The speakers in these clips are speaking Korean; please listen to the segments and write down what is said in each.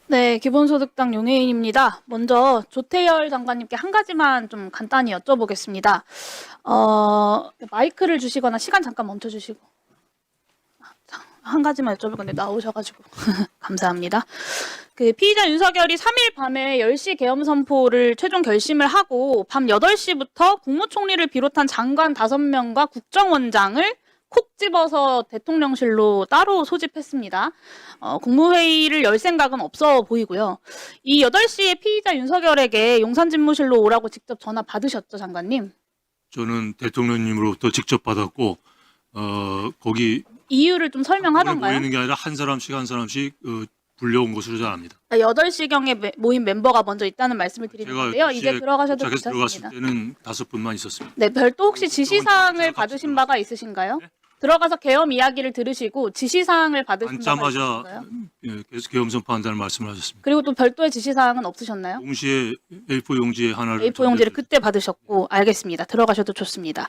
네, 기본소득당 용해인입니다. 먼저 조태열 장관님께 한 가지만 좀 간단히 여쭤보겠습니다. 마이크를 주시거나 시간 잠깐 멈춰주시고 한 가지만 여쭤볼 건데 나오셔가지고 감사합니다. 그 피의자 윤석열이 3일 밤에 10시 계엄 선포를 최종 결심을 하고 밤 8시부터 국무총리를 비롯한 장관 5명과 국정원장을 콕 집어서 대통령실로 따로 소집했습니다. 국무회의를 열 생각은 없어 보이고요. 이 8시에 피의자 윤석열에게 용산집무실로 오라고 직접 전화 받으셨죠, 장관님? 저는 대통령님으로부터 직접 받았고 거기 이유를 좀 설명하던가요? 모이는 게 아니라 한 사람씩 불려온 것으로 잘 압니다. 8시경에 모인 멤버가 먼저 있다는 말씀을 드리는데요. 이제 들어가셔도 도착해서 괜찮습니다. 들어갔을 때는 5분만 있었습니다. 네, 별도 혹시 지시사항을 받으신 바가 있으신가요? 네? 들어가서 계엄 이야기를 들으시고 지시사항을 받으신 바가 앉자마자 있으신가요? 계속 계엄 선포한다는 말씀을 하셨습니다. 그리고 또 별도의 지시사항은 없으셨나요? 동시에 A4 용지에 하나를 A4 용지를 그때 받으셨고 알겠습니다. 들어가셔도 좋습니다.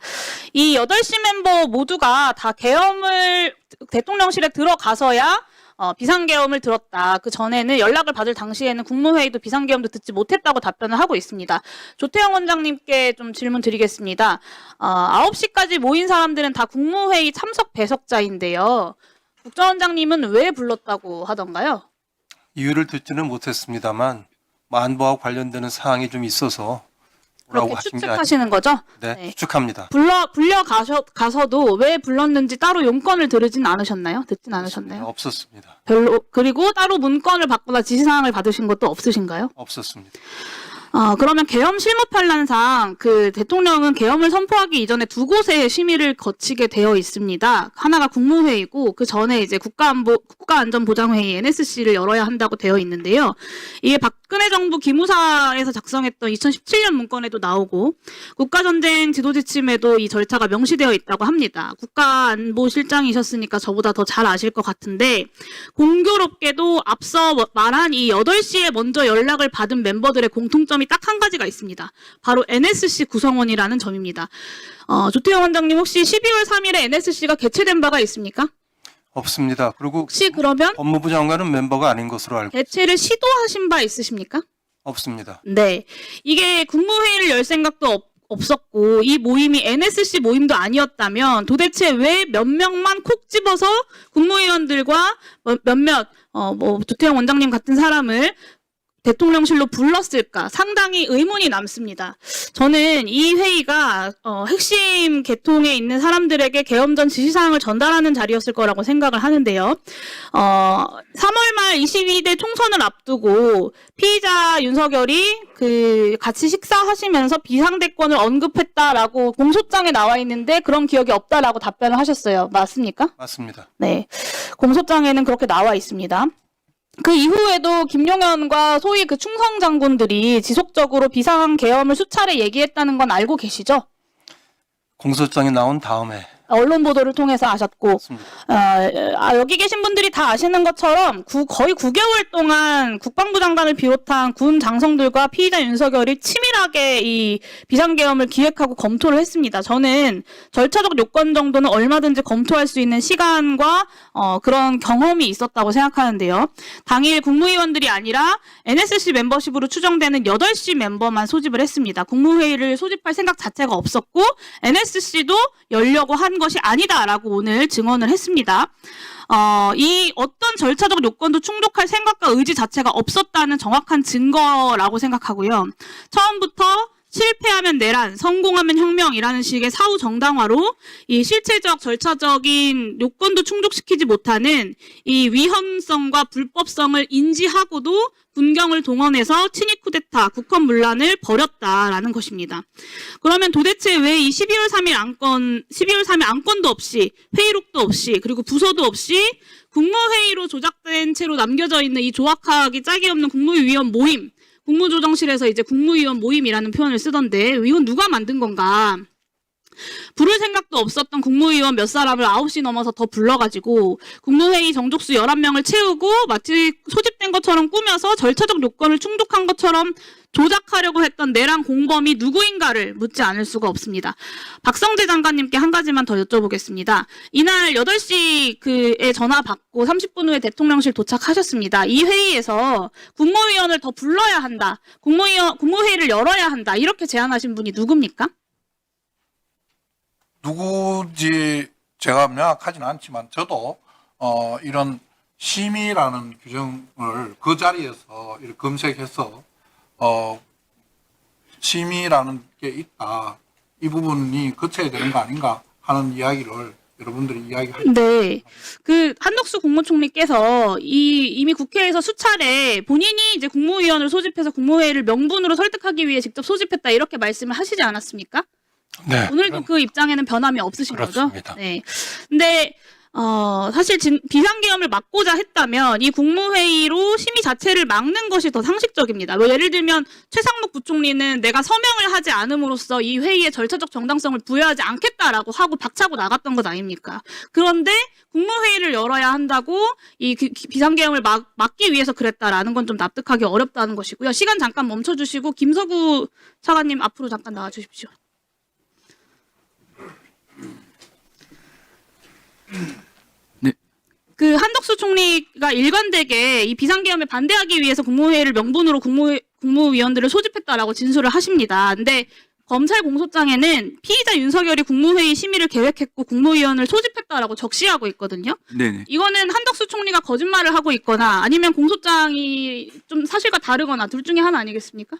이 8시 멤버 모두가 다 계엄을 대통령실에 들어가서야 비상계엄을 들었다. 그 전에는 연락을 받을 당시에는 국무회의도 비상계엄도 듣지 못했다고 답변을 하고 있습니다. 조태영 원장님께 좀 질문 드리겠습니다. 9시까지 모인 사람들은 다 국무회의 참석 배석자인데요. 국정원장님은 왜 불렀다고 하던가요? 이유를 듣지는 못했습니다만 안보와 관련되는 사항이 좀 있어서 오라고 그렇게 하신 게 추측하시는 거죠? 네, 네. 추측합니다. 가서도 왜 불렀는지 따로 용건을 들으진 않으셨나요? 듣진 않으셨나요? 없었습니다. 그리고 따로 문건을 받거나 지시사항을 받으신 것도 없으신가요? 없었습니다. 그러면 계엄 실무 편란상 그 대통령은 계엄을 선포하기 이전에 두 곳의 심의를 거치게 되어 있습니다. 하나가 국무회의고 그 전에 이제 국가안전보장회의 NSC를 열어야 한다고 되어 있는데요. 이게 박근혜 정부 기무사에서 작성했던 2017년 문건에도 나오고 국가전쟁 지도지침에도 이 절차가 명시되어 있다고 합니다. 국가안보실장이셨으니까 저보다 더 잘 아실 것 같은데 공교롭게도 앞서 말한 이 8시에 먼저 연락을 받은 멤버들의 공통점이 딱 한 가지가 있습니다. 바로 NSC 구성원이라는 점입니다. 조태영 원장님 혹시 12월 3일에 NSC가 개최된 바가 있습니까? 없습니다. 그리고 혹시 그러면 법무부 장관은 멤버가 아닌 것으로 알고 개최를 시도하신 바 있으십니까? 없습니다. 네. 이게 국무회의를 열 생각도 없었고 이 모임이 NSC 모임도 아니었다면 도대체 왜 몇 명만 콕 집어서 국무위원들과 몇몇 조태영 원장님 같은 사람을 대통령실로 불렀을까 상당히 의문이 남습니다. 저는 이 회의가 핵심 계통에 있는 사람들에게 계엄 전 지시사항을 전달하는 자리였을 거라고 생각을 하는데요. 3월 말 22대 총선을 앞두고 피의자 윤석열이 같이 식사하시면서 비상대권을 언급했다라고 공소장에 나와 있는데 그런 기억이 없다라고 답변을 하셨어요. 맞습니까? 맞습니다. 네. 공소장에는 그렇게 나와 있습니다. 그 이후에도 김용현과 소위 그 충성 장군들이 지속적으로 비상 계엄을 수차례 얘기했다는 건 알고 계시죠? 공소장이 나온 다음에 언론 보도를 통해서 아셨고, 맞습니다. 여기 계신 분들이 다 아시는 것처럼 거의 9개월 동안 국방부 장관을 비롯한 군 장성들과 피의자 윤석열이 치밀하게 이 비상계엄을 기획하고 검토를 했습니다. 저는 절차적 요건 정도는 얼마든지 검토할 수 있는 시간과 그런 경험이 있었다고 생각하는데요. 당일 국무위원들이 아니라 NSC 멤버십으로 추정되는 8시 멤버만 소집을 했습니다. 국무회의를 소집할 생각 자체가 없었고 NSC도 열려고 한 것이 아니다라고 오늘 증언을 했습니다. 이 어떤 절차적 요건도 충족할 생각과 의지 자체가 없었다는 정확한 증거라고 생각하고요. 처음부터 실패하면 내란, 성공하면 혁명이라는 식의 사후 정당화로 이 실체적 절차적인 요건도 충족시키지 못하는 이 위헌성과 불법성을 인지하고도 군경을 동원해서 친위 쿠데타, 국헌 문란을 벌였다라는 것입니다. 그러면 도대체 왜 이 12월 3일 안건도 없이 회의록도 없이 그리고 부서도 없이 국무회의로 조작된 채로 남겨져 있는 이 조악하기 짝이 없는 국무위원 모임, 국무조정실에서 이제 국무위원 모임이라는 표현을 쓰던데 이건 누가 만든 건가? 부를 생각도 없었던 국무위원 몇 사람을 9시 넘어서 더 불러가지고 국무회의 정족수 11명을 채우고 마치 소집된 것처럼 꾸며서 절차적 요건을 충족한 것처럼 조작하려고 했던 내란 공범이 누구인가를 묻지 않을 수가 없습니다. 박성재 장관님께 한 가지만 더 여쭤보겠습니다. 이날 8시에 전화 받고 30분 후에 대통령실 도착하셨습니다. 이 회의에서 국무위원을 더 불러야 한다. 국무회의를 열어야 한다. 이렇게 제안하신 분이 누굽니까? 누구지 제가 명확하지는 않지만 저도 이런 심의라는 규정을 그 자리에서 이렇게 검색해서 심의라는 게 있다. 이 부분이 거쳐야 되는 거 아닌가 하는 이야기를 여러분들이 이야기하셨죠. 네. 그 한덕수 국무총리께서 이미 국회에서 수차례 본인이 이제 국무위원을 소집해서 국무회의를 명분으로 설득하기 위해 직접 소집했다 이렇게 말씀을 하시지 않았습니까? 네. 오늘도 그 입장에는 변함이 없으신 그렇습니다. 거죠? 네. 근데 사실 비상계엄을 막고자 했다면 이 국무회의로 심의 자체를 막는 것이 더 상식적입니다. 뭐 예를 들면 최상목 부총리는 내가 서명을 하지 않음으로써 이 회의의 절차적 정당성을 부여하지 않겠다라고 하고 박차고 나갔던 것 아닙니까? 그런데 국무회의를 열어야 한다고 이 비상계엄을 막기 위해서 그랬다라는 건 좀 납득하기 어렵다는 것이고요. 시간 잠깐 멈춰주시고 김서구 차관님 앞으로 잠깐 나와주십시오. 네. 그 한덕수 총리가 일관되게 이 비상계엄에 반대하기 위해서 국무회의를 명분으로 국무위원들을 소집했다라고 진술을 하십니다. 근데 검찰 공소장에는 피의자 윤석열이 국무회의 심의를 계획했고 국무위원을 소집했다라고 적시하고 있거든요. 네네. 이거는 한덕수 총리가 거짓말을 하고 있거나 아니면 공소장이 좀 사실과 다르거나 둘 중에 하나 아니겠습니까?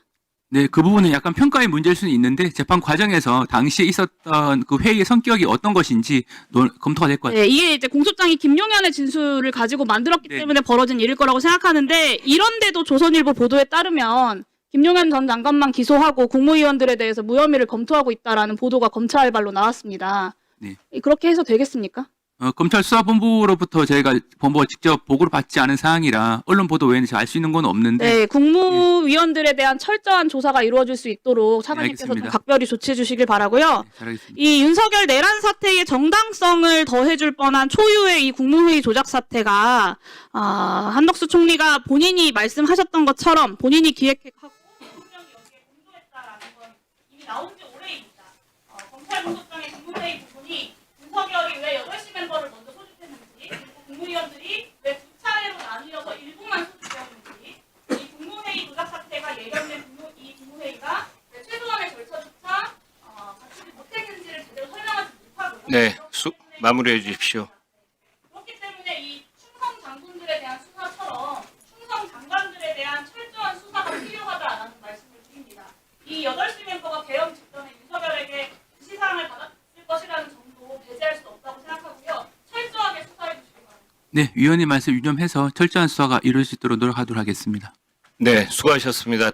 네, 그 부분은 약간 평가의 문제일 수는 있는데 재판 과정에서 당시에 있었던 그 회의의 성격이 어떤 것인지 검토가 될 것 같아요. 네, 이게 이제 공소장이 김용현의 진술을 가지고 만들었기 네. 때문에 벌어진 일일 거라고 생각하는데 이런데도 조선일보 보도에 따르면 김용현 전 장관만 기소하고 국무위원들에 대해서 무혐의를 검토하고 있다라는 보도가 검찰발로 나왔습니다. 네. 그렇게 해서 되겠습니까? 검찰 수사본부로부터 저희가 본부가 직접 보고를 받지 않은 사항이라 언론 보도 외에는 알 수 있는 건 없는데 네, 국무위원들에 대한 철저한 조사가 이루어질 수 있도록 차관님께서 좀 알겠습니다. 각별히 조치해 주시길 바라고요. 네, 잘하겠습니다. 이 윤석열 내란 사태의 정당성을 더해줄 뻔한 초유의 이 국무회의 조작 사태가 한덕수 총리가 본인이 말씀하셨던 것처럼 본인이 기획하고 대통령이 여기에 공조했다라는 건 이미 나온 지 오래입니다. 검찰 공소장의 국무회의 부분이 윤석열이 왜 8시 멤버를 먼저 소집했는지 그리고 국무위원들이 왜 두 차례로 나뉘어서 일부만 소집되었는지 이 국무회의 조작 사태가 예견된 이 국무회의가 왜 최소한의 절차조차 갖추지 못했는지를 제대로 설명하지 못하고요. 네, 마무리해 주십시오. 그렇기 때문에 이 충성 장군들에 대한 수사처럼 충성 장관들에 대한 철저한 수사가 필요하다라는 말씀을 드립니다. 이 8시 멤버가 계엄 직전에 윤석열에게 지시사항을 받았을 것이라는 점도 배제할 수 없다고 생각하고요. 철저하게 수사해 주시기 바랍니다. 네, 위원님 말씀 유념해서 철저한 수사가 이룰 수 있도록 노력하도록 하겠습니다. 네, 수고하셨습니다.